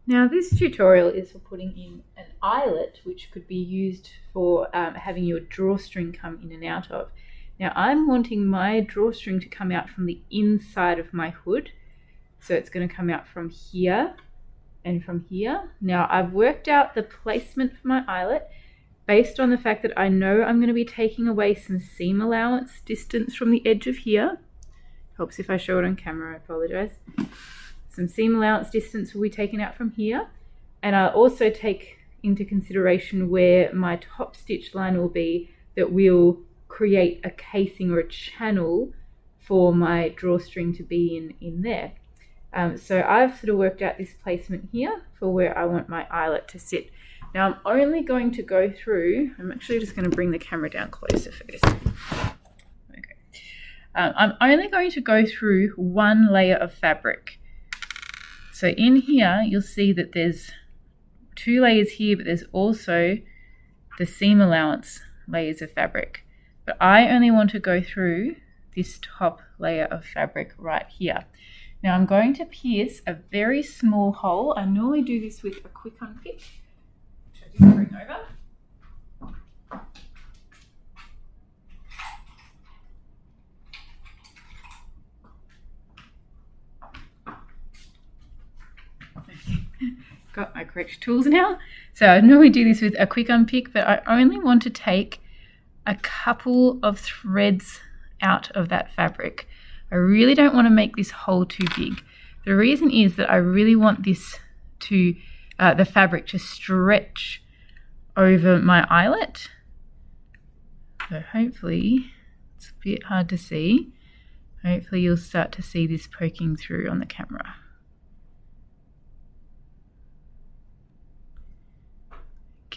Now this tutorial is for putting in an eyelet, which could be used for having your drawstring come in and out of. Now I'm wanting my drawstring to come out from the inside of my hood. So it's going to come out from here and from here. Now I've worked out the placement for my eyelet based on the fact that I know I'm going to be taking away some seam allowance distance from the edge of here. Helps if I show it on camera, I apologize. Some seam allowance distance will be taken out from here, and I'll also take into consideration where my top stitch line will be that will create a casing or a channel for my drawstring to be in there. So I've sort of worked out this placement here for where I want my eyelet to sit. Now I'm only going to go through, I'm actually just going to bring the camera down closer for this. Okay. I'm only going to go through one layer of fabric. So in here, you'll see that there's 2 layers here, but there's also the seam allowance layers of fabric. But I only want to go through this top layer of fabric right here. Now I'm going to pierce a very small hole. I normally do this with a quick unpick, which I did bring over. Got my correct tools now. So I normally do this with a quick unpick, but I only want to take a couple of threads out of that fabric. I really don't want to make this hole too big. The reason is that I really want this to, the fabric to stretch over my eyelet. So hopefully, it's a bit hard to see. Hopefully you'll start to see this poking through on the camera.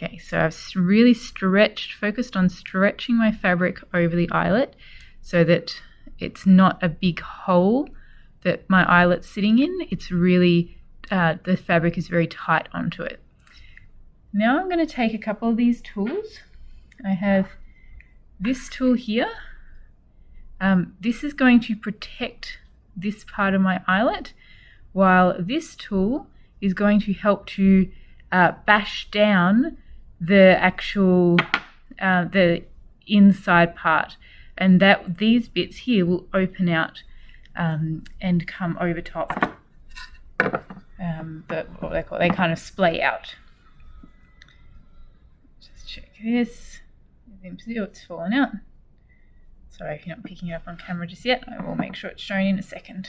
Okay, so I've really focused on stretching my fabric over the eyelet so that it's not a big hole that my eyelet's sitting in. It's really, the fabric is very tight onto it. Now I'm going to take a couple of these tools. I have this tool here. This is going to protect this part of my eyelet, while this tool is going to help to bash down the actual the inside part, and that these bits here will open out and come over top. What they call it, they kind of splay out. Just check this. It's fallen out. Sorry if you're not picking it up on camera just yet. I will make sure it's shown in a second.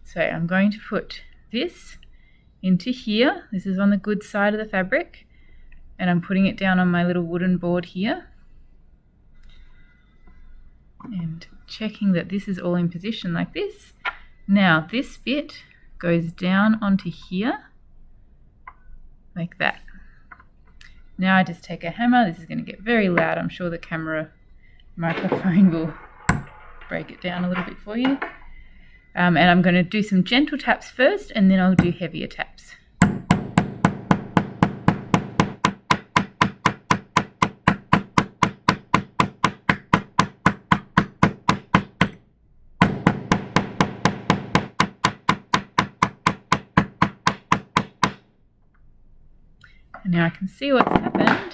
So I'm going to put this into here. This is on the good side of the fabric, and I'm putting it down on my little wooden board here and checking that this is all in position like this. Now this bit goes down onto here like that. Now I just take a hammer. This is going to get very loud. I'm sure the camera microphone will break it down a little bit for you. And I'm going to do some gentle taps first, and then I'll do heavier taps. And now I can see what's happened.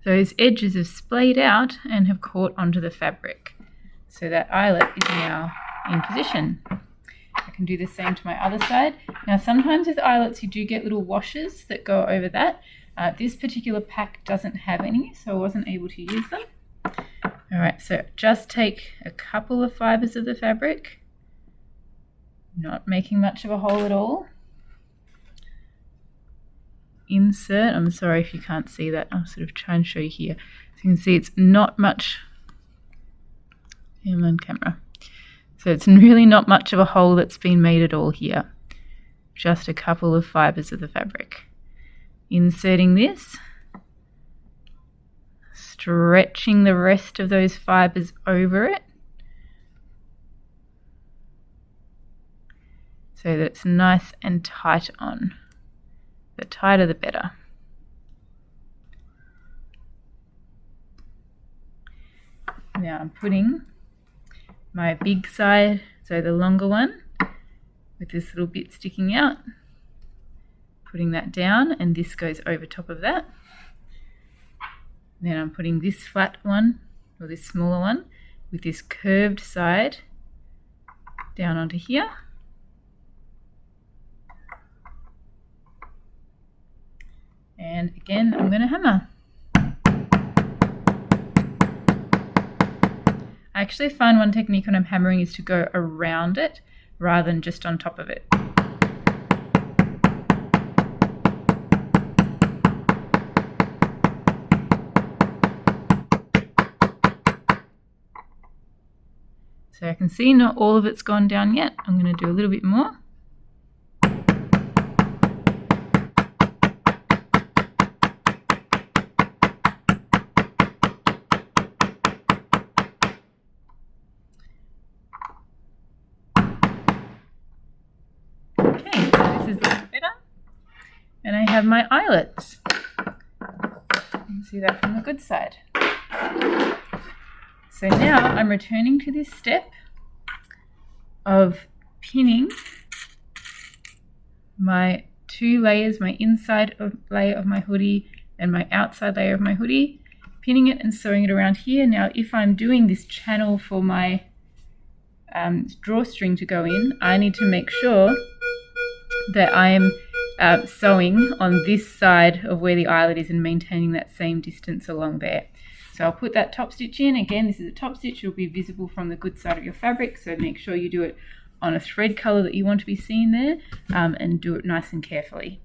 Those edges have splayed out and have caught onto the fabric. So that eyelet is now in position. I can do the same to my other side. Now sometimes with eyelets you do get little washes that go over that. This particular pack doesn't have any, so I wasn't able to use them. Alright, so just take a couple of fibers of the fabric, not making much of a hole at all. Insert, I'm sorry if you can't see that, I'll sort of try and show you here. So you can see it's not much, I'm on camera. So it's really not much of a hole that's been made at all here. Just a couple of fibers of the fabric. Inserting this, stretching the rest of those fibers over it so that it's nice and tight on. The tighter the better. Now I'm putting my big side, so the longer one, with this little bit sticking out, putting that down, and this goes over top of that. Then I'm putting this flat one, or this smaller one, with this curved side down onto here. And again, I'm going to hammer. I actually find one technique when I'm hammering is to go around it rather than just on top of it. So I can see not all of it's gone down yet. I'm going to do a little bit more. Okay, so this is a little better. And I have my eyelets. You can see that from the good side. So now I'm returning to this step of pinning my two layers, my inside layer of my hoodie and my outside layer of my hoodie, pinning it and sewing it around here. Now, if I'm doing this channel for my drawstring to go in, I need to make sure that I am sewing on this side of where the eyelet is and maintaining that same distance along there. So I'll put that top stitch in. Again, this is a top stitch. It'll be visible from the good side of your fabric, so make sure you do it on a thread color that you want to be seen there, and do it nice and carefully.